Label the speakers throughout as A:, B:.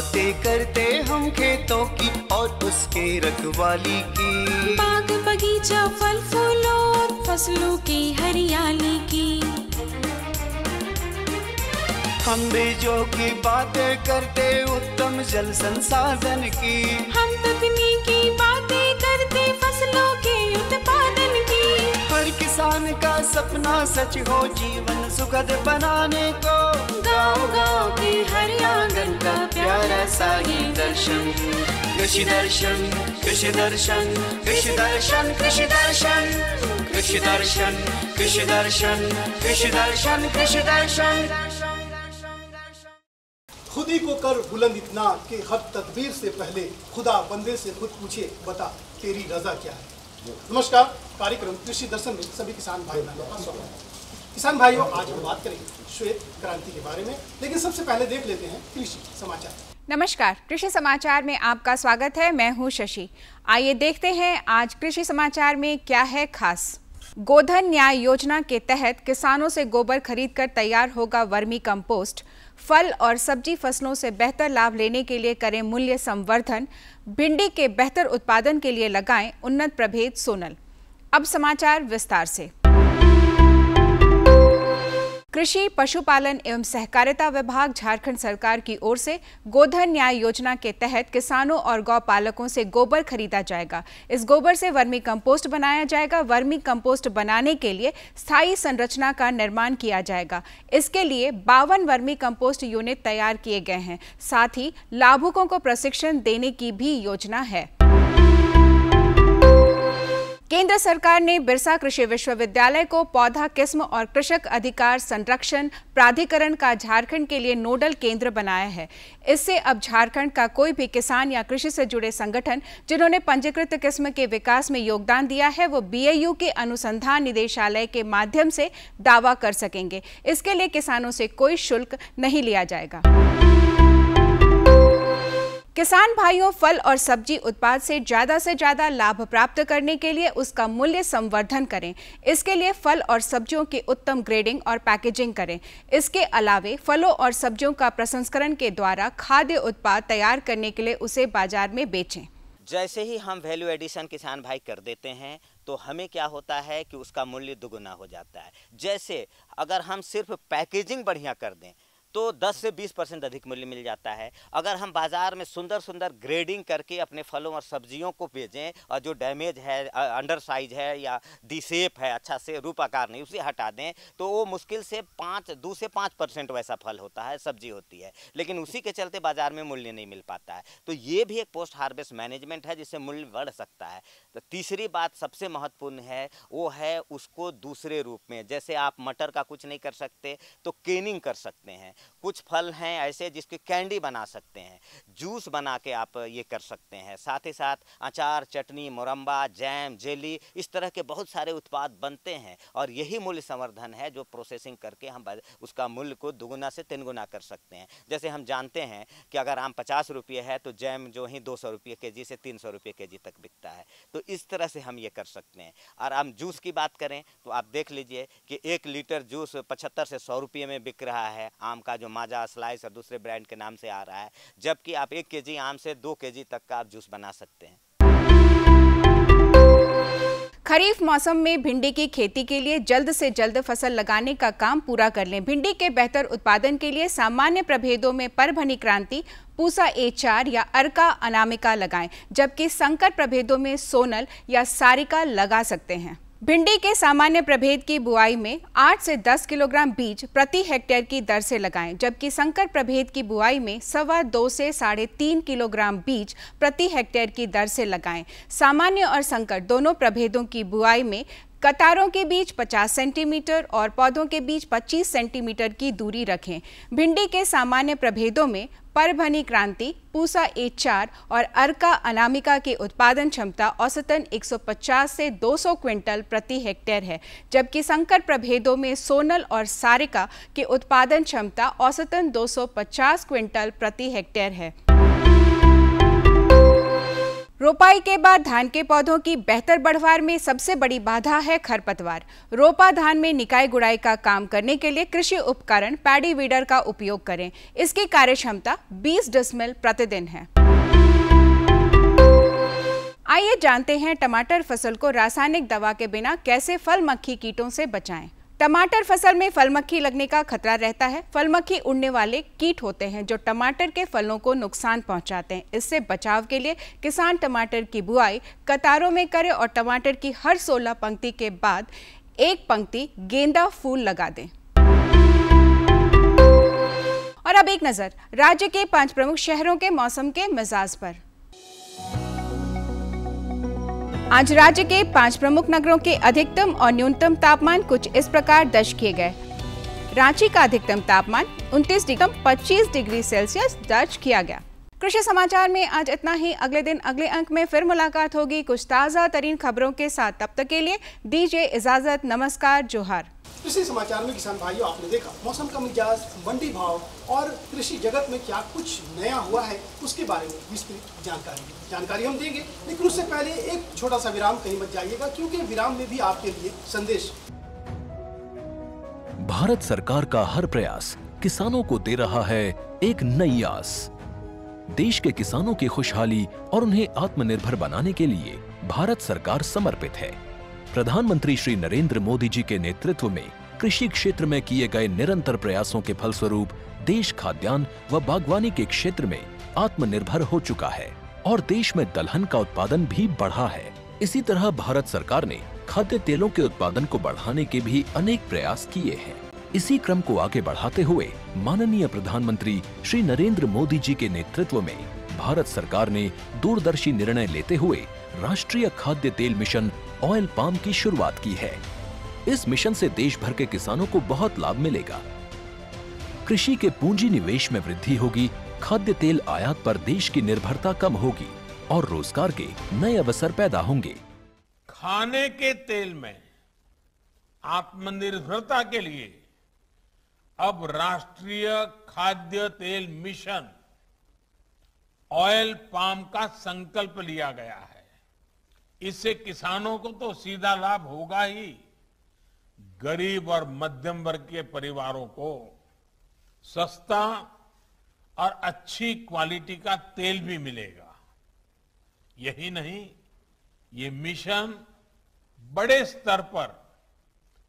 A: बातें करते हम खेतों की और उसके रखवाली की।
B: बाग बगीचा फल फूलों और फसलों की हरियाली की।
A: हम बीजों की बातें करते उत्तम जल संसाधन की।
B: हम तकनीकी बातें करते फसलों के उत्पादन की।
A: हर किसान का सपना सच हो जीवन सुखद बनाने को।
B: गाँव-गाँव के हर आंगन का प्यारा सा ये दर्शन।
A: कृषि दर्शन, कृषि दर्शन, कृषि दर्शन, कृषि दर्शन, कृषि दर्शन, कृषि दर्शन, कृषि दर्शन, कृषि दर्शन।
C: खुदी को कर बुलंद इतना कि हर तदबीर से पहले खुदा बंदे से खुद पूछे बता तेरी रजा क्या है। नमस्कार, कार्यक्रम कृषि दर्शन में सभी किसान भाई बहनों का स्वागत है। किसान भाइयों, आज हम बात करेंगे श्वेत क्रांति के बारे में, लेकिन सबसे पहले देख लेते हैं कृषि समाचार।
D: नमस्कार, कृषि समाचार में आपका स्वागत है। मैं हूं शशि। आइए देखते हैं आज कृषि समाचार में क्या है खास। गोधन न्याय योजना के तहत किसानों से गोबर खरीदकर तैयार होगा वर्मी कंपोस्ट। फल और सब्जी फसलों से बेहतर लाभ लेने के लिए करें मूल्य संवर्धन। भिंडी के बेहतर उत्पादन के लिए लगाएं उन्नत प्रभेद सोनल। अब समाचार विस्तार से। कृषि, पशुपालन एवं सहकारिता विभाग झारखंड सरकार की ओर से गोधन न्याय योजना के तहत किसानों और गौपालकों से गोबर खरीदा जाएगा। इस गोबर से वर्मी कंपोस्ट बनाया जाएगा। वर्मी कंपोस्ट बनाने के लिए स्थायी संरचना का निर्माण किया जाएगा। इसके लिए 52 वर्मी कंपोस्ट यूनिट तैयार किए गए हैं। साथ ही लाभुकों को प्रशिक्षण देने की भी योजना है। केंद्र सरकार ने बिरसा कृषि विश्वविद्यालय को पौधा किस्म और कृषक अधिकार संरक्षण प्राधिकरण का झारखंड के लिए नोडल केंद्र बनाया है। इससे अब झारखंड का कोई भी किसान या कृषि से जुड़े संगठन जिन्होंने पंजीकृत किस्म के विकास में योगदान दिया है, वो बीएयू के अनुसंधान निदेशालय के माध्यम से दावा कर सकेंगे। इसके लिए किसानों से कोई शुल्क नहीं लिया जाएगा। किसान भाइयों, फल और सब्जी उत्पाद से ज्यादा लाभ प्राप्त करने के लिए उसका मूल्य संवर्धन करें। इसके लिए फल और सब्जियों की उत्तम ग्रेडिंग और पैकेजिंग करें। इसके अलावे फलों और सब्जियों का प्रसंस्करण के द्वारा खाद्य उत्पाद तैयार करने के लिए उसे बाजार में बेचें।
E: जैसे ही हम वैल्यू एडिशन किसान भाई कर देते हैं तो हमें क्या होता है कि उसका मूल्य दुगुना हो जाता है। जैसे अगर हम सिर्फ पैकेजिंग बढ़िया कर दें तो 10 से 20% अधिक मूल्य मिल जाता है। अगर हम बाज़ार में सुंदर सुंदर ग्रेडिंग करके अपने फलों और सब्जियों को बेचें और जो डैमेज है, अंडर साइज है या डी शेप है, अच्छा से रूप आकार नहीं, उसे हटा दें तो वो मुश्किल से 2 से 5% वैसा फल होता है, सब्जी होती है, लेकिन उसी के चलते बाज़ार में मूल्य नहीं मिल पाता है। तो ये भी एक पोस्ट हार्वेस्ट मैनेजमेंट है जिससे मूल्य बढ़ सकता है। तो तीसरी बात सबसे महत्वपूर्ण है, वो है उसको दूसरे रूप में, जैसे आप मटर का कुछ नहीं कर सकते तो केनिंग कर सकते हैं। कुछ फल हैं ऐसे जिसके कैंडी बना सकते हैं, जूस बना के आप ये कर सकते हैं। साथ ही साथ अचार, चटनी, मुरम्बा, जैम, जेली, इस तरह के बहुत सारे उत्पाद बनते हैं और यही मूल्य संवर्धन है जो प्रोसेसिंग करके हम उसका मूल्य को दुगुना से 3 गुना कर सकते हैं। जैसे हम जानते हैं कि अगर आम 50 रुपये है तो जैम जो ही 200 रुपये केजी से 300 रुपये केजी तक बिकता है। तो इस तरह से हम ये कर सकते हैं। और हम जूस की बात करें तो आप देख लीजिए कि 1 लीटर जूस 75 से 100 रुपये में बिक रहा है। आम का जो माजा, स्लाइस और दूसरे ब्रांड के नाम से आ रहा है, जबकि आप 1 केजी आम से 2 केजी तक का आप जूस बना सकते हैं।
D: खरीफ मौसम में भिंडी की खेती के लिए जल्द से जल्द फसल लगाने का काम पूरा कर लें। भिंडी के बेहतर उत्पादन के लिए सामान्य प्रभेदों में परभनी क्रांति, पूसा A4 या अर्का अनामिका लगाएं, जबकि संकर प्रभेदों में सोनल या सारिका लगा सकते हैं। भिंडी के सामान्य प्रभेद की बुआई में 8 से 10 किलोग्राम बीज प्रति हेक्टेयर की दर से लगाएं, जबकि संकर प्रभेद की बुआई में 2.25 से 3.5 किलोग्राम बीज प्रति हेक्टेयर की दर से लगाएं। सामान्य और संकर दोनों प्रभेदों की बुआई में कतारों के बीच 50 सेंटीमीटर और पौधों के बीच 25 सेंटीमीटर की दूरी रखें। भिंडी के सामान्य प्रभेदों में परभनी क्रांति, पूसा A4 और अर्का अनामिका की उत्पादन क्षमता औसतन 150 से 200 क्विंटल प्रति हेक्टेयर है, जबकि संकर प्रभेदों में सोनल और सारिका की उत्पादन क्षमता औसतन 250 क्विंटल प्रति हेक्टेयर है। रोपाई के बाद धान के पौधों की बेहतर बढ़वार में सबसे बड़ी बाधा है खरपतवार। रोपा धान में निकाई गुड़ाई का काम करने के लिए कृषि उपकरण पैडी वीडर का उपयोग करें। इसकी कार्यक्षमता 20 डेसिमल प्रतिदिन है। आइए जानते हैं टमाटर फसल को रासायनिक दवा के बिना कैसे फल मक्खी कीटों से बचाएं। टमाटर फसल में फल मक्खी लगने का खतरा रहता है। फल मक्खी उड़ने वाले कीट होते हैं जो टमाटर के फलों को नुकसान पहुंचाते हैं। इससे बचाव के लिए किसान टमाटर की बुआई कतारों में करे और टमाटर की हर 16 पंक्ति के बाद एक पंक्ति गेंदा फूल लगा दें। और अब एक नजर राज्य के 5 प्रमुख शहरों के मौसम के मिजाज पर। आज राज्य के 5 प्रमुख नगरों के अधिकतम और न्यूनतम तापमान कुछ इस प्रकार दर्ज किए गए। रांची का अधिकतम तापमान 29 डिग्री 25 डिग्री सेल्सियस दर्ज किया गया। कृषि समाचार में आज इतना ही। अगले दिन अगले अंक में फिर मुलाकात होगी कुछ ताज़ा तरीन खबरों के साथ। तब तक के लिए दीजिए इजाजत। नमस्कार, जोहार।
C: कृषि समाचार में किसान भाइयों, आपने देखा मौसम का मिजाज, मंडी भाव और कृषि जगत में क्या कुछ नया हुआ है उसके बारे में विस्तृत जानकारी हम देंगे। लेकिन उससे पहले एक छोटा सा विराम, कहीं मत जाइएगा क्योंकि विराम में भी आपके लिए संदेश।
F: भारत सरकार का हर प्रयास किसानों को दे रहा है एक नई आस। देश के किसानों की खुशहाली और उन्हें आत्मनिर्भर बनाने के लिए भारत सरकार समर्पित है। प्रधानमंत्री श्री नरेंद्र मोदी जी के नेतृत्व में कृषि क्षेत्र में किए गए निरंतर प्रयासों के फलस्वरूप देश खाद्यान्न व बागवानी के क्षेत्र में आत्मनिर्भर हो चुका है और देश में दलहन का उत्पादन भी बढ़ा है। इसी तरह भारत सरकार ने खाद्य तेलों के उत्पादन को बढ़ाने के भी अनेक प्रयास किए हैं। इसी क्रम को आगे बढ़ाते हुए माननीय प्रधानमंत्री श्री नरेंद्र मोदी जी के नेतृत्व में भारत सरकार ने दूरदर्शी निर्णय लेते हुए राष्ट्रीय खाद्य तेल मिशन ऑयल पाम की शुरुआत की है। इस मिशन से देश भर के किसानों को बहुत लाभ मिलेगा। कृषि के पूंजी निवेश में वृद्धि होगी, खाद्य तेल आयात पर देश की निर्भरता कम होगी और रोजगार के नए अवसर पैदा होंगे।
G: खाने के तेल में आत्मनिर्भरता के लिए अब राष्ट्रीय खाद्य तेल मिशन ऑयल पाम का संकल्प लिया गया है। इससे किसानों को तो सीधा लाभ होगा ही, गरीब और मध्यम वर्ग के परिवारों को सस्ता और अच्छी क्वालिटी का तेल भी मिलेगा। यही नहीं, ये मिशन बड़े स्तर पर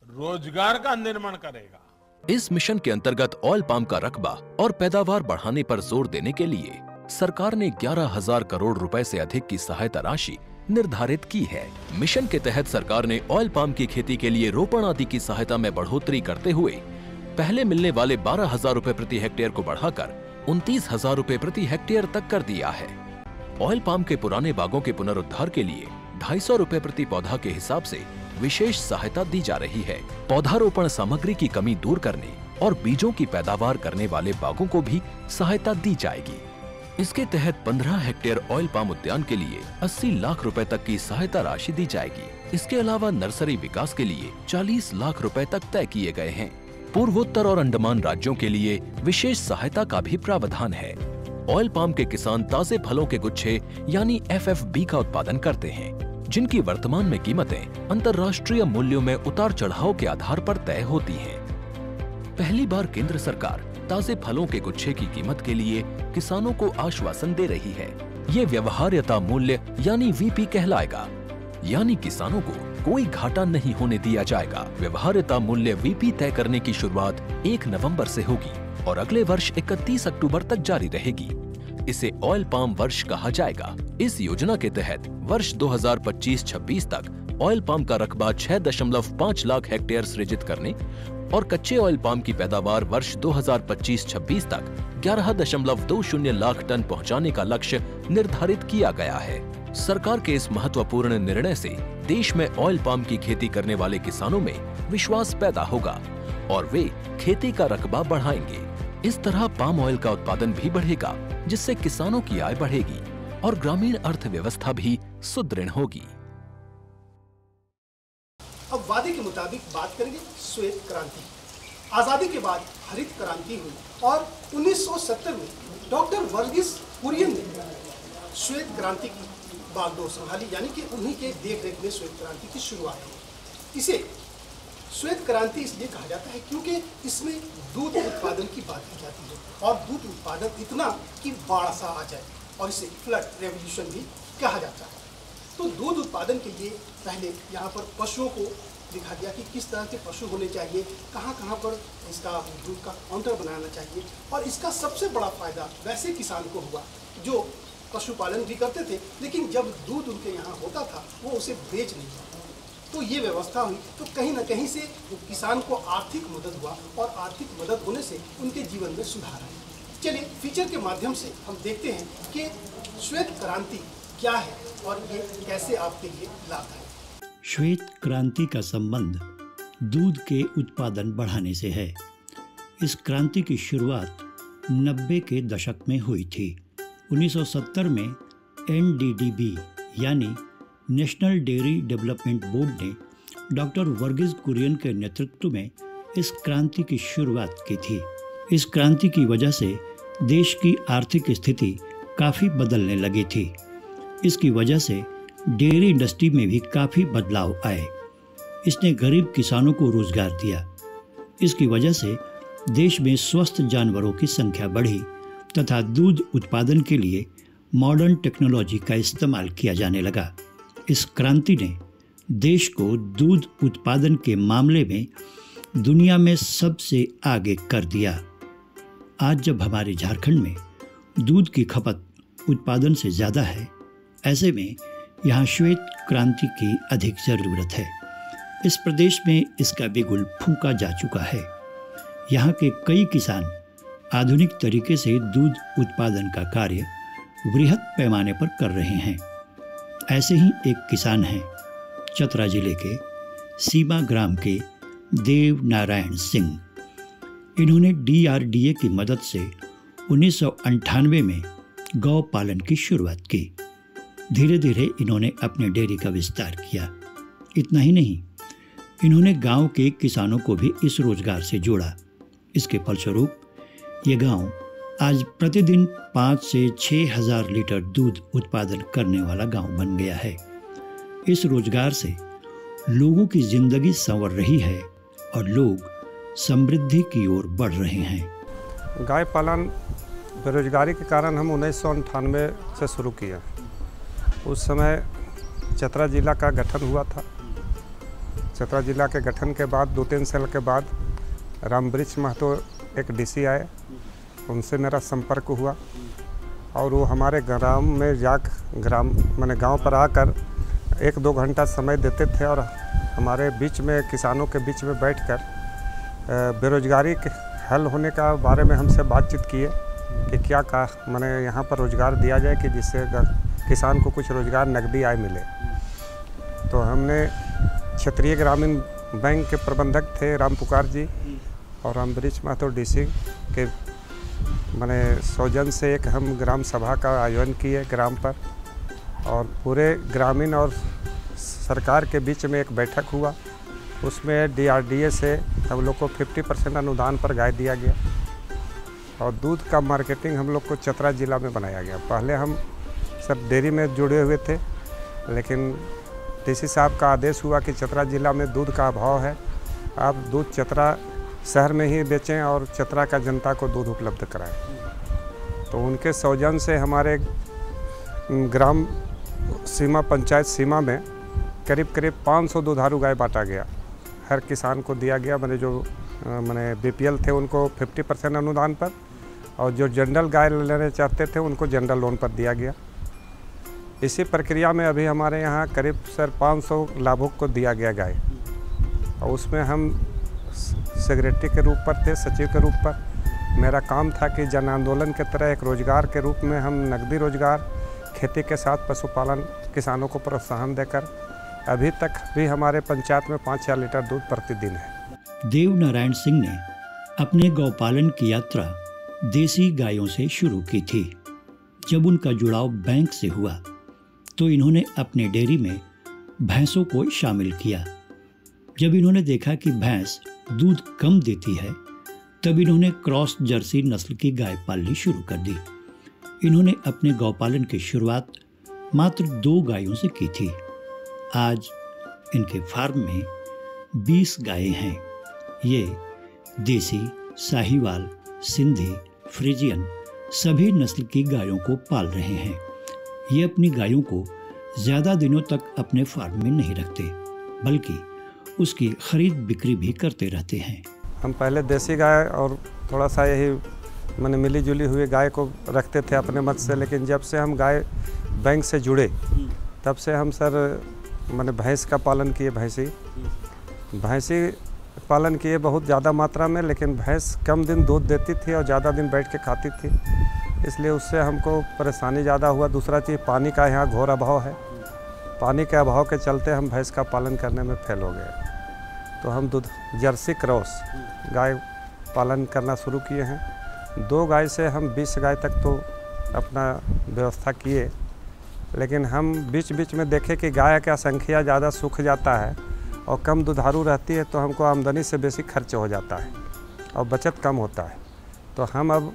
G: रोजगार का निर्माण करेगा।
F: इस मिशन के अंतर्गत ऑयल पाम का रकबा और पैदावार बढ़ाने पर जोर देने के लिए सरकार ने 11,000 करोड़ रुपए से अधिक की सहायता राशि निर्धारित की है। मिशन के तहत सरकार ने ऑयल पाम की खेती के लिए रोपण आदि की सहायता में बढ़ोतरी करते हुए पहले मिलने वाले 12,000 रुपए प्रति हेक्टेयर को बढ़ाकर 29,000 रुपए प्रति हेक्टेयर तक कर दिया है। ऑयल पाम के पुराने बागों के पुनरुद्धार के लिए 250 रुपए प्रति पौधा के हिसाब से विशेष सहायता दी जा रही है। पौधारोपण सामग्री की कमी दूर करने और बीजों की पैदावार करने वाले बागों को भी सहायता दी जाएगी। इसके तहत 15 हेक्टेयर ऑयल पाम उद्यान के लिए 80 लाख रुपए तक की सहायता राशि दी जाएगी। इसके अलावा नर्सरी विकास के लिए 40 लाख रुपए तक तय किए गए हैं। पूर्वोत्तर और अंडमान राज्यों के लिए विशेष सहायता का भी प्रावधान है। ऑयल पाम के किसान ताजे फलों के गुच्छे यानी FFB का उत्पादन करते हैं, जिनकी वर्तमान में कीमतें अंतर्राष्ट्रीय मूल्यों में उतार चढ़ाव के आधार पर तय होती हैं। पहली बार केंद्र सरकार ताजे फलों के गुच्छे की कीमत के लिए किसानों को आश्वासन दे रही है। ये व्यवहार्यता मूल्य यानी VP कहलाएगा, यानी किसानों को कोई घाटा नहीं होने दिया जाएगा। व्यवहार्यता मूल्य VP तय करने की शुरुआत 1 नवंबर से होगी और अगले वर्ष 31 अक्टूबर तक जारी रहेगी। इसे ऑयल पाम वर्ष कहा जाएगा। इस योजना के तहत वर्ष 2025-26 तक ऑयल पाम का रकबा 6.5 लाख हेक्टेयर सृजित करने और कच्चे ऑयल पाम की पैदावार वर्ष 2025-26 तक 11.20 लाख टन पहुंचाने का लक्ष्य निर्धारित किया गया है। सरकार के इस महत्वपूर्ण निर्णय से देश में ऑयल पाम की खेती करने वाले किसानों में विश्वास पैदा होगा और वे खेती का रकबा बढ़ाएंगे। इस तरह पाम ऑयल का उत्पादन भी बढ़ेगा, जिससे किसानों की आय बढ़ेगी और ग्रामीण अर्थव्यवस्था भी सुदृढ़ होगी।
C: अब वादे के मुताबिक बात करेंगे श्वेत क्रांति। आजादी के बाद हरित क्रांति हुई और 1970 में डॉक्टर वर्गीस कुरियन ने श्वेत क्रांति की बागडोर संभाली, यानी कि उन्हीं के देख रेख में श्वेत क्रांति की शुरुआत हुई। इसे श्वेत क्रांति इसलिए कहा जाता है क्योंकि इसमें दूध उत्पादन की बात की जाती है, और दूध उत्पादन इतना कि बाढ़ सा आ जाए, और इसे फ्लड रेवोल्यूशन भी कहा जाता है। तो दूध उत्पादन के लिए पहले यहाँ पर पशुओं को दिखा दिया कि किस तरह के पशु होने चाहिए, कहाँ कहाँ पर इसका दूध का काउंटर बनाना चाहिए, और इसका सबसे बड़ा फायदा वैसे किसान को हुआ जो पशुपालन भी करते थे, लेकिन जब दूध उनके यहाँ होता था वो उसे बेच नहीं पाते। तो ये व्यवस्था हुई, तो कहीं ना कहीं से किसान को आर्थिक मदद हुआ, और आर्थिक मदद होने से उनके जीवन में सुधार आया। चलिए फीचर के माध्यम से हम देखते हैं कि श्वेत क्रांति क्या है और ये कैसे आपके लिए लाभ है।
H: श्वेत क्रांति का संबंध दूध के उत्पादन बढ़ाने से है। इस क्रांति की शुरुआत 90 के दशक में हुई थी। 1970 में NDDB यानी नेशनल डेयरी डेवलपमेंट बोर्ड ने डॉक्टर वर्गीज कुरियन के नेतृत्व में इस क्रांति की शुरुआत की थी। इस क्रांति की वजह से देश की आर्थिक स्थिति काफ़ी बदलने लगी थी। इसकी वजह से डेयरी इंडस्ट्री में भी काफ़ी बदलाव आए। इसने गरीब किसानों को रोजगार दिया। इसकी वजह से देश में स्वस्थ जानवरों की संख्या बढ़ी तथा दूध उत्पादन के लिए मॉडर्न टेक्नोलॉजी का इस्तेमाल किया जाने लगा। इस क्रांति ने देश को दूध उत्पादन के मामले में दुनिया में सबसे आगे कर दिया। आज जब हमारे झारखंड में दूध की खपत उत्पादन से ज़्यादा है, ऐसे में यहाँ श्वेत क्रांति की अधिक ज़रूरत है। इस प्रदेश में इसका बिगुल फूंका जा चुका है। यहाँ के कई किसान आधुनिक तरीके से दूध उत्पादन का कार्य वृहद पैमाने पर कर रहे हैं। ऐसे ही एक किसान हैं चतरा जिले के सीमा ग्राम के देव नारायण सिंह। इन्होंने DRDA की मदद से 1998 में गौ पालन की शुरुआत की। धीरे धीरे इन्होंने अपने डेयरी का विस्तार किया। इतना ही नहीं, इन्होंने गांव के किसानों को भी इस रोजगार से जोड़ा। इसके फलस्वरूप ये गांव आज प्रतिदिन 5 से 6 हज़ार लीटर दूध उत्पादन करने वाला गांव बन गया है। इस रोजगार से लोगों की जिंदगी संवर रही है और लोग समृद्धि की ओर बढ़ रहे हैं।
I: गाय पालन बेरोजगारी के कारण हम 1998 से शुरू किया। उस समय चतरा जिला का गठन हुआ था। चतरा जिला के गठन के बाद 2-3 साल के बाद रामवृक्ष महतो एक DC आए, उनसे मेरा संपर्क हुआ और वो हमारे ग्राम में मैंने गांव पर आकर 1-2 घंटा समय देते थे और हमारे बीच में किसानों के बीच में बैठकर बेरोजगारी के हल होने का बारे में हमसे बातचीत किए कि क्या मैंने यहाँ पर रोजगार दिया जाए कि जिससे किसान को कुछ रोजगार नकदी आय मिले। तो हमने क्षेत्रीय ग्रामीण बैंक के प्रबंधक थे राम पुकार जी और रामवृक्ष महतो DC के मैंने सौजन से एक हम ग्राम सभा का आयोजन किए ग्राम पर, और पूरे ग्रामीण और सरकार के बीच में एक बैठक हुआ। उसमें DRDA से हम लोग को 50% अनुदान पर गाय दिया गया और दूध का मार्केटिंग हम लोग को चतरा जिला में बनाया गया। पहले हम सब डेयरी में जुड़े हुए थे, लेकिन DC साहब का आदेश हुआ कि चतरा जिला में दूध का अभाव है, आप दूध चतरा शहर में ही बेचें और चतरा का जनता को दूध उपलब्ध कराएं। तो उनके सौजन से हमारे ग्राम सीमा पंचायत सीमा में करीब 500 दुधारू गाय बांटा गया। हर किसान को दिया गया, मैंने BPL थे उनको 50% अनुदान पर, और जो जनरल गाय लेना चाहते थे उनको जनरल लोन पर दिया गया। इसी प्रक्रिया में अभी हमारे यहाँ करीब 500 लाभुक को दिया गया गाय, और उसमें हम सेक्रेटरी के रूप पर थे, सचिव के रूप पर। मेरा काम था कि जन आंदोलन के तरह एक रोजगार के रूप में हम नकदी रोजगार, खेती के साथ पशुपालन किसानों को प्रोत्साहन देकर अभी तक भी हमारे पंचायत में 5-6 लीटर दूध प्रतिदिन है।
H: देव नारायण सिंह ने अपने गौपालन की यात्रा देसी गायों से शुरू की थी। जब उनका जुड़ाव बैंक से हुआ तो इन्होंने अपने डेयरी में भैंसों को शामिल किया। जब इन्होंने देखा कि भैंस दूध कम देती है, तब इन्होंने क्रॉस जर्सी नस्ल की गाय पालनी शुरू कर दी। इन्होंने अपने गौपालन की शुरुआत मात्र 2 गायों से की थी। आज इनके फार्म में 20 गायें हैं। ये देसी, साहीवाल, सिंधी, फ्रिजियन सभी नस्ल की गायों को पाल रहे हैं। ये अपनी गायों को ज़्यादा दिनों तक अपने फार्म में नहीं रखते, बल्कि उसकी खरीद बिक्री भी करते रहते हैं।
I: हम पहले देसी गाय और थोड़ा सा यही मैंने मिली जुली हुई गाय को रखते थे अपने मत से, लेकिन जब से हम गाय बैंक से जुड़े तब से हम सर मैंने भैंस का पालन किए। भैंसी पालन किए बहुत ज़्यादा मात्रा में, लेकिन भैंस कम दिन दूध देती थी और ज़्यादा दिन बैठ के खाती थी, इसलिए उससे हमको परेशानी ज़्यादा हुआ। दूसरा चीज़ पानी का यहाँ घोर अभाव है। पानी के अभाव के चलते हम भैंस का पालन करने में फेल हो गए, तो हम दूध जर्सी क्रॉस गाय पालन करना शुरू किए हैं। 2 गाय से हम 20 गाय तक तो अपना व्यवस्था किए, लेकिन हम बीच बीच में देखे कि गाय का संख्या ज़्यादा सूख जाता है और कम दुधारू रहती है, तो हमको आमदनी से बेसी खर्च हो जाता है और बचत कम होता है। तो हम अब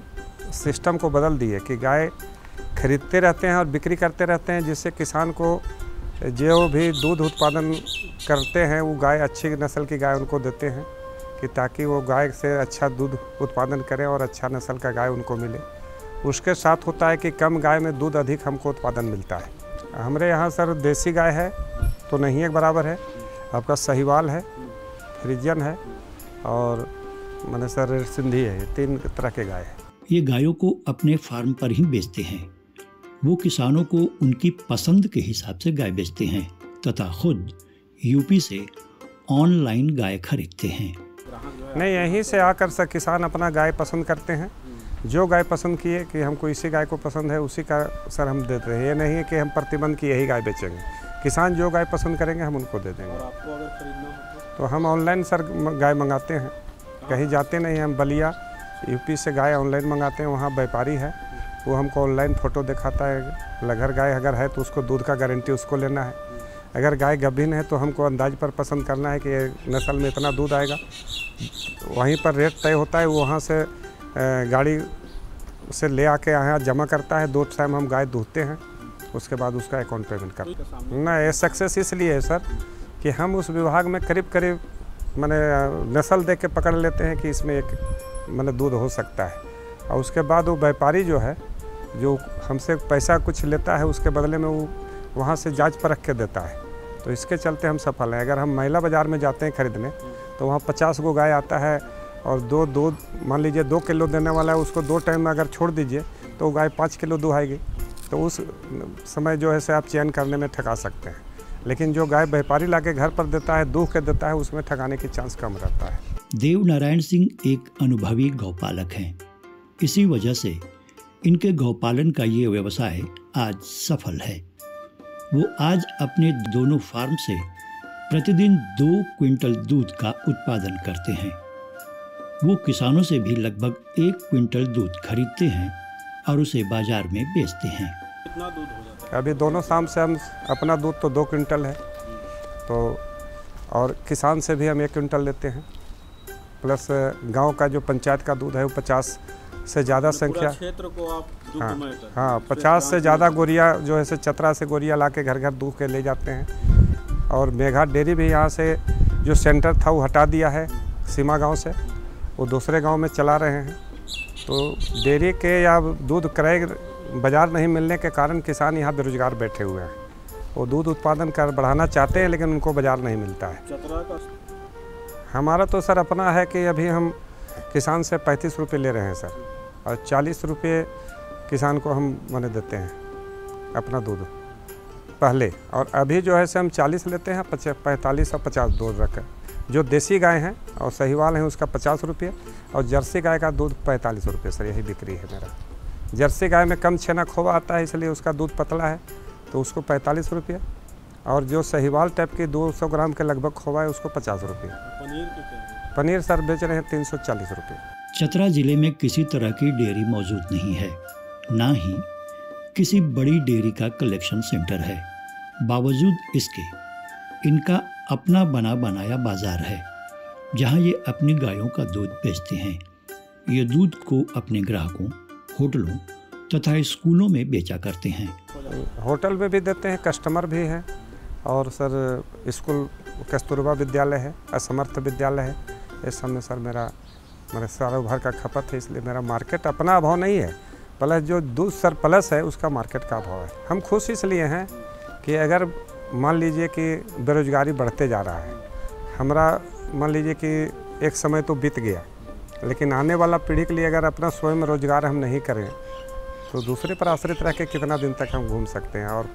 I: सिस्टम को बदल दिए कि गाय खरीदते रहते हैं और बिक्री करते रहते हैं, जिससे किसान को जो भी दूध उत्पादन करते हैं वो गाय अच्छी नस्ल की गाय उनको देते हैं, कि ताकि वो गाय से अच्छा दूध उत्पादन करें और अच्छा नस्ल का गाय उनको मिले। उसके साथ होता है कि कम गाय में दूध अधिक हमको उत्पादन मिलता है। हमारे यहाँ सर देसी गाय है तो नहीं एक बराबर है, आपका साहीवाल है, फ्रिजियन है और मैंने सर सिंधी है। 3 तरह के गाय है।
H: ये गायों को अपने फार्म पर ही बेचते हैं। वो किसानों को उनकी पसंद के हिसाब से गाय बेचते हैं तथा खुद यूपी से ऑनलाइन गाय खरीदते हैं।
I: नहीं, यहीं से आकर सर किसान अपना गाय पसंद करते हैं। जो गाय पसंद किए कि हमको इसी गाय को पसंद है उसी का सर हम देते हैं। ये नहीं है कि हम प्रतिबंध की यही गाय बेचेंगे। किसान जो गाय पसंद करेंगे हम उनको दे देंगे।
C: आपको अगर खरीदना हो
I: तो हम ऑनलाइन सर गाय मंगाते हैं, कहीं जाते नहीं। हम बलिया यूपी से गाय ऑनलाइन मंगाते हैं। वहाँ व्यापारी है, वो हमको ऑनलाइन फ़ोटो दिखाता है। लगहर गाय अगर है तो उसको दूध का गारंटी उसको लेना है। अगर गाय गाभिन है तो हमको अंदाज पर पसंद करना है कि नस्ल में इतना दूध आएगा। वहीं पर रेट तय होता है, वहाँ से गाड़ी से ले आके यहाँ जमा करता है। 2 टाइम हम गाय दूधते हैं, उसके बाद उसका अकाउंट पेमेंट करते हैं। ना, ये सक्सेस इसलिए है सर कि हम उस विभाग में करीब करीब मैंने नस्ल दे के पकड़ लेते हैं कि इसमें एक मैंने दूध हो सकता है, और उसके बाद वो व्यापारी जो है जो हमसे पैसा कुछ लेता है उसके बदले में वो वहाँ से जांच परख के देता है। तो इसके चलते हम सफल हैं। अगर हम महिला बाज़ार में जाते हैं खरीदने तो वहाँ 50 गो गाय आता है और दूध मान लीजिए 2 किलो देने वाला है, उसको 2 टाइम में अगर छोड़ दीजिए तो गाय 5 किलो दुहाएगी। तो उस समय जो है से आप चयन करने में ठगा सकते हैं। लेकिन जो गाय व्यापारी लाके घर पर देता है, दूध के देता है, उसमें ठगाने की चांस कम रहता है।
H: देव नारायण सिंह एक अनुभवी गौपालक हैं। इसी वजह से इनके गौपालन का ये व्यवसाय आज सफल है। वो आज अपने दोनों फार्म से प्रतिदिन 2 क्विंटल दूध का उत्पादन करते हैं। वो किसानों से भी लगभग 1 क्विंटल दूध खरीदते हैं और उसे बाजार में बेचते हैं।
C: कितना दूध हो जाता है?
I: अभी दोनों शाम से हम अपना दूध तो 2 क्विंटल है, तो और किसान से भी हम 1 क्विंटल लेते हैं, प्लस गांव का जो पंचायत का दूध है वो 50 से ज़्यादा संख्या
C: क्षेत्र को आप
I: हाँ 50 से ज़्यादा गोरिया जो है से चतरा से गोरिया ला के घर घर दूध के ले जाते हैं। और मेघा डेयरी भी यहाँ से जो सेंटर था वो हटा दिया है सीमा गांव से, वो दूसरे गांव में चला रहे हैं। तो डेयरी के या दूध क्रय बाज़ार नहीं मिलने के कारण किसान यहाँ बेरोजगार बैठे हुए हैं। वो दूध उत्पादन कर बढ़ाना चाहते हैं लेकिन उनको बाज़ार नहीं मिलता है।
C: चतरा का
I: हमारा तो सर अपना है कि अभी हम किसान से 35 रुपये ले रहे हैं सर, और 40 रुपये किसान को हम माने देते हैं अपना दूध पहले। और अभी जो है से हम 40 लेते हैं, 45 और 50 दूध रखें। जो देसी गाय हैं और साहीवाल हैं उसका 50 रुपये, और जर्सी गाय का दूध 45 रुपये सर, यही बिक्री है मेरा। जर्सी गाय में कम छेना खोवा आता है इसलिए उसका दूध पतला है तो उसको 45 रुपये, और जो साहीवाल टाइप की 200 ग्राम के लगभग खोवा है उसको 50 रुपये।
C: पनीर तो क्या?
I: पनीर सर बेच रहे हैं 340 रुपये।
H: चतरा जिले में किसी तरह की डेयरी मौजूद नहीं है, ना ही किसी बड़ी डेयरी का कलेक्शन सेंटर है। बावजूद इसके इनका अपना बना बनाया बाजार है जहां ये अपनी गायों का दूध बेचते हैं। ये दूध को अपने ग्राहकों, होटलों तथा स्कूलों में बेचा करते हैं।
I: होटल में भी देते हैं, कस्टमर भी है। और सर स्कूल कस्तूरबा विद्यालय है, असमर्थ विद्यालय है, इस सब में सर मेरे सालों भर का खपत है, इसलिए मेरा मार्केट अपना अभाव नहीं है, प्लस जो दूध सर प्लस है उसका मार्केट का अभाव है। हम खुश इसलिए हैं कि अगर मान लीजिए कि बेरोजगारी बढ़ते जा रहा है, हमारा मान लीजिए कि एक समय तो बीत गया, लेकिन आने वाला पीढ़ी के लिए अगर अपना स्वयं रोजगार हम नहीं करें तो दूसरे पर आश्रित रह के कितना दिन तक हम घूम सकते हैं। और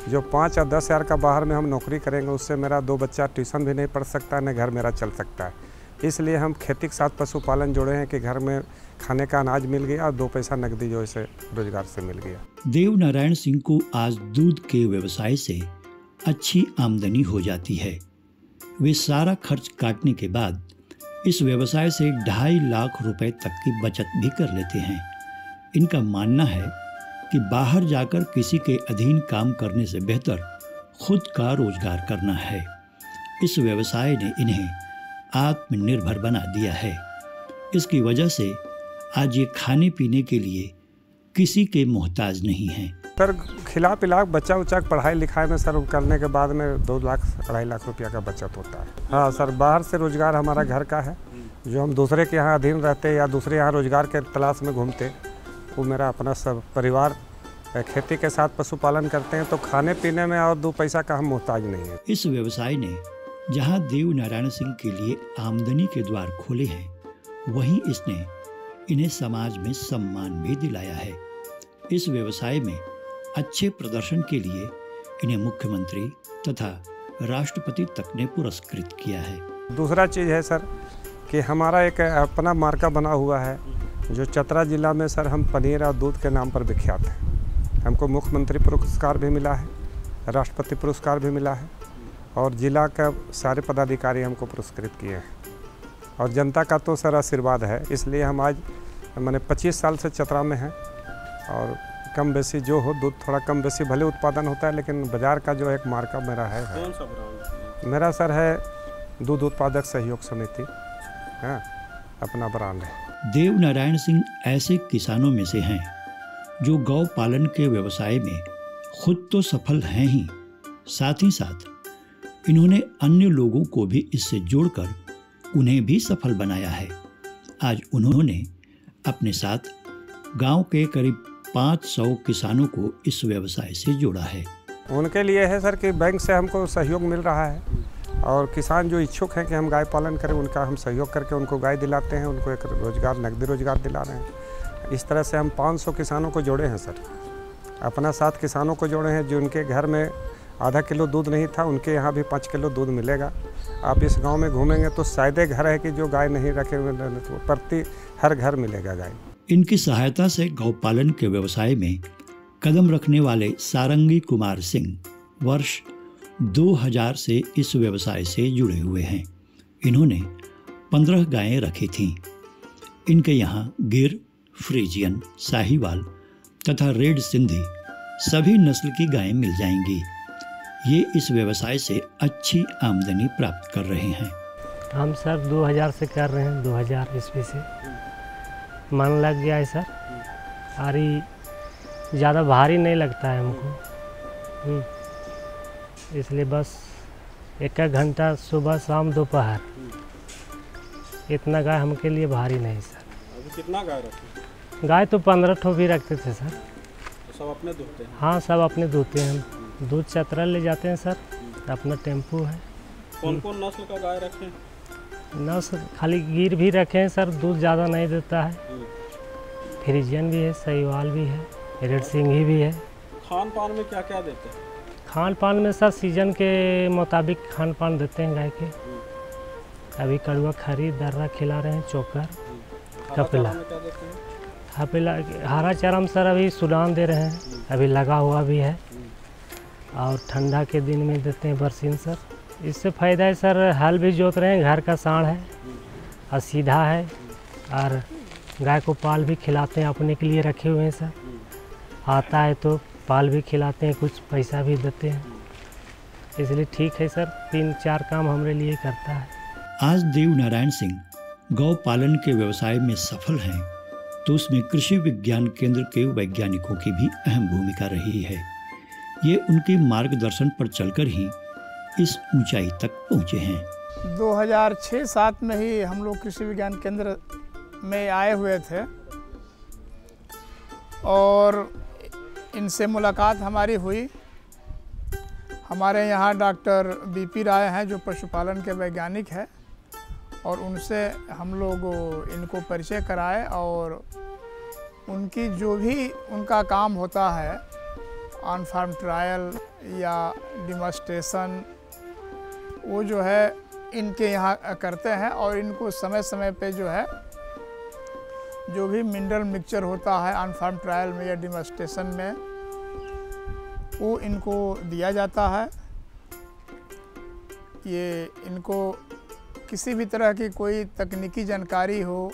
I: जो 5 या 10 हज़ार का बाहर में हम नौकरी करेंगे उससे मेरा 2 बच्चा ट्यूशन भी नहीं पढ़ सकता, न घर मेरा चल सकता है। इसलिए हम खेती के साथ पशुपालन जोड़े हैं कि घर में खाने का अनाज मिल गया और 2 पैसा नकदी जो इसे रोजगार से मिल गया।
H: देव नारायण सिंह को आज दूध के व्यवसाय से अच्छी आमदनी हो जाती है। वे सारा खर्च काटने के बाद इस व्यवसाय से 2.5 लाख रुपए तक की बचत भी कर लेते हैं। इनका मानना है कि बाहर जाकर किसी के अधीन काम करने से बेहतर खुद का रोजगार करना है। इस व्यवसाय ने इन्हें आत्मनिर्भर बना दिया है। इसकी वजह से आज ये खाने पीने के लिए किसी के मोहताज नहीं हैं।
I: सर खिला पिला बच्चा उच्चा पढ़ाई लिखाई में सर करने के बाद में 2 लाख 2.5 लाख रुपया का बचत होता है। हाँ सर, बाहर से रोजगार हमारा घर का है, जो हम दूसरे के यहाँ अधीन रहते या दूसरे यहाँ रोजगार के तलाश में घूमते, वो मेरा अपना सब परिवार खेती के साथ पशुपालन करते हैं, तो खाने पीने में और 2 पैसा का हम मोहताज नहीं है।
H: इस व्यवसाय ने जहां देव नारायण सिंह के लिए आमदनी के द्वार खोले हैं, वहीं इसने इन्हें समाज में सम्मान भी दिलाया है। इस व्यवसाय में अच्छे प्रदर्शन के लिए इन्हें मुख्यमंत्री तथा राष्ट्रपति तक ने पुरस्कृत किया है।
I: दूसरा चीज़ है सर कि हमारा एक अपना मार्का बना हुआ है, जो चतरा जिला में सर हम पनीर और दूध के नाम पर विख्यात हैं। हमको मुख्यमंत्री पुरस्कार भी मिला है, राष्ट्रपति पुरस्कार भी मिला है, और जिला का सारे पदाधिकारी हमको पुरस्कृत किए हैं। और जनता का तो सर आशीर्वाद है, इसलिए हम आज मैंने 25 साल से चतरा में हैं। और कम बेसी जो हो दूध थोड़ा कम बेसी भले उत्पादन होता है, लेकिन बाज़ार का जो एक मार्का मेरा है।
C: कौन सा ब्रांड?
I: मेरा सर है दूध उत्पादक सहयोग समिति, हाँ अपना ब्रांड है।
H: देव नारायण सिंह ऐसे किसानों में से हैं जो गौ पालन के व्यवसाय में खुद तो सफल हैं ही, साथ ही साथ इन्होंने अन्य लोगों को भी इससे जोड़कर उन्हें भी सफल बनाया है। आज उन्होंने अपने साथ गांव के करीब 500 किसानों को इस व्यवसाय से जोड़ा है।
I: उनके लिए है सर कि बैंक से हमको सहयोग मिल रहा है, और किसान जो इच्छुक हैं कि हम गाय पालन करें, उनका हम सहयोग करके उनको गाय दिलाते हैं, उनको एक रोजगार नकदी रोजगार दिला रहे हैं। इस तरह से हम 500 किसानों को जोड़े हैं सर, अपना 7 किसानों को जोड़े हैं जिनके घर में आधा किलो दूध नहीं था, उनके यहाँ भी 5 किलो दूध मिलेगा। आप इस गांव में घूमेंगे तो शायद घर है कि जो गाय नहीं रखे हुए, तो प्रति हर घर मिलेगा गाय।
H: इनकी सहायता से गौपालन के व्यवसाय में कदम रखने वाले सारंगी कुमार सिंह वर्ष 2000 से इस व्यवसाय से जुड़े हुए हैं। इन्होंने 15 गायें रखी थीं। इनके यहाँ गिर, फ्रीजियन, साहिवाल तथा रेड सिंधी सभी नस्ल की गायें मिल जाएंगी। ये इस व्यवसाय से अच्छी आमदनी प्राप्त कर रहे हैं।
J: हम सर 2000 से कर रहे हैं, 2000 ईस्वी से मन लग गया है सर। और ज़्यादा भारी नहीं लगता है हमको, इसलिए बस 1 घंटा सुबह शाम दोपहर, इतना गाय हमके लिए भारी नहीं सर।
C: अभी कितना गाय रखते?
J: गाय तो 15 ठो भी रखते थे सर।
C: तो सब अपने दूधते हैं?
J: हाँ सब अपने दूधते हैं। हम दूध चतरा ले जाते हैं सर, अपना टेम्पू है।
C: कौन कौन नस्ल का गाय रखें?
J: नस्ल खाली गिर भी रखे हैं सर, दूध ज़्यादा नहीं देता है। फ्रीजियन भी है, साहिवाल भी है, रेड सिंघी भी है।
C: खान पान में क्या क्या देते हैं?
J: खान पान में सर सीजन के मुताबिक खान पान देते हैं गाय के। अभी कड़ुआ खरी दर्रा खिला रहे हैं, चोकर, कपिला। कपिला हरा चारा सर अभी सूडान दे रहे हैं, अभी लगा हुआ भी है। और ठंडा के दिन में देते हैं बरसीन सर। इससे फ़ायदा है सर, हल भी जोत रहे हैं, घर का साढ़ है और सीधा है, और गाय को पाल भी खिलाते हैं, अपने के लिए रखे हुए हैं सर। आता है तो पाल भी खिलाते हैं, कुछ पैसा भी देते हैं, इसलिए ठीक है सर। 3-4 काम हमारे लिए करता है।
H: आज देव नारायण सिंह गौ पालन के व्यवसाय में सफल हैं, तो उसमें कृषि विज्ञान केंद्र के वैज्ञानिकों की भी अहम भूमिका रही है। ये उनके मार्गदर्शन पर चलकर ही इस ऊंचाई तक पहुंचे हैं।
K: 2006-07 में ही हम लोग कृषि विज्ञान केंद्र में आए हुए थे और इनसे मुलाकात हमारी हुई। हमारे यहाँ डॉक्टर बीपी राय हैं जो पशुपालन के वैज्ञानिक हैं और उनसे हम लोग इनको परिचय कराए और उनकी जो भी उनका काम होता है ऑन फार्म ट्रायल या डिमॉन्स्ट्रेशन वो जो है इनके यहाँ करते हैं और इनको समय समय पे जो है जो भी मिनरल मिक्सचर होता है ऑन फार्म ट्रायल में या डिमॉन्स्ट्रेशन में वो इनको दिया जाता है। ये इनको किसी भी तरह की कोई तकनीकी जानकारी हो,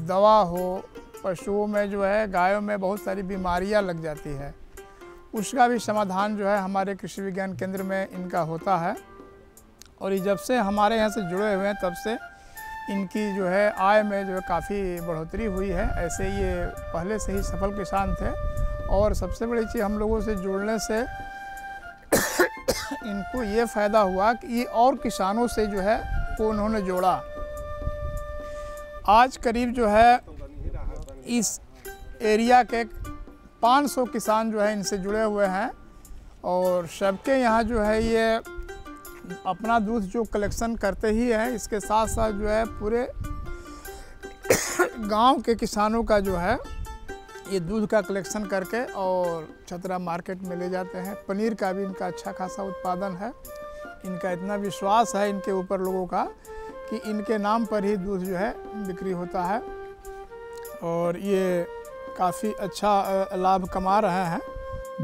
K: दवा हो, पशुओं में जो है गायों में बहुत सारी बीमारियां लग जाती है, उसका भी समाधान जो है हमारे कृषि विज्ञान केंद्र में इनका होता है। और ये जब से हमारे यहाँ से जुड़े हुए हैं तब से इनकी जो है आय में जो है काफ़ी बढ़ोतरी हुई है। ऐसे ये पहले से ही सफल किसान थे और सबसे बड़ी चीज़ हम लोगों से जुड़ने से इनको ये फ़ायदा हुआ कि ये और किसानों से जो है को उन्होंने जोड़ा। आज करीब जो है इस एरिया के 500 किसान जो है इनसे जुड़े हुए हैं और सबके यहाँ जो है ये अपना दूध जो कलेक्शन करते ही हैं, इसके साथ साथ जो है पूरे गांव के किसानों का जो है ये दूध का कलेक्शन करके और चतरा मार्केट में ले जाते हैं। पनीर का भी इनका अच्छा खासा उत्पादन है। इनका इतना विश्वास है इनके ऊपर लोगों का कि इनके नाम पर ही दूध जो है बिक्री होता है और ये काफ़ी अच्छा लाभ कमा रहे हैं।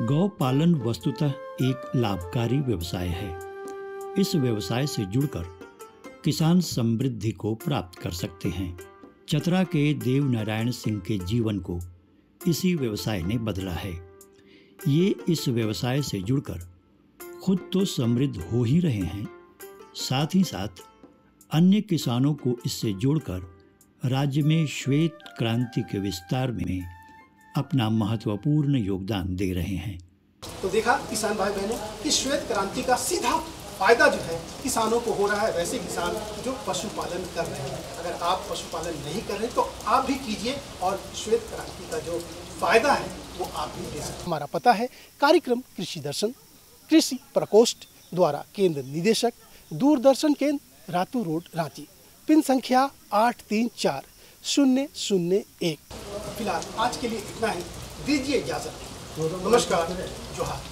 H: गौ पालन वस्तुतः एक लाभकारी व्यवसाय है। इस व्यवसाय से जुड़कर किसान समृद्धि को प्राप्त कर सकते हैं। चतरा के देव नारायण सिंह के जीवन को इसी व्यवसाय ने बदला है। ये इस व्यवसाय से जुड़कर खुद तो समृद्ध हो ही रहे हैं, साथ ही साथ अन्य किसानों को इससे जोड़कर राज्य में श्वेत क्रांति के विस्तार में अपना महत्वपूर्ण योगदान दे रहे हैं।
C: तो देखा किसान भाई बहनों कि श्वेत क्रांति का सीधा फायदा जो है किसानों को हो रहा है, वैसे किसान जो पशुपालन कर रहे हैं। अगर आप पशुपालन नहीं कर रहे तो आप भी कीजिए और श्वेत क्रांति का जो फायदा है वो आप भी ले सकते। हमारा पता है कार्यक्रम कृषि दर्शन कृषि प्रकोष्ठ द्वारा केंद्र निदेशक दूरदर्शन केंद्र रातू रोड रांची, पिन संख्या 834001। फिलहाल आज के लिए इतना ही, दीजिए इजाजत। नमस्कार, जोहार।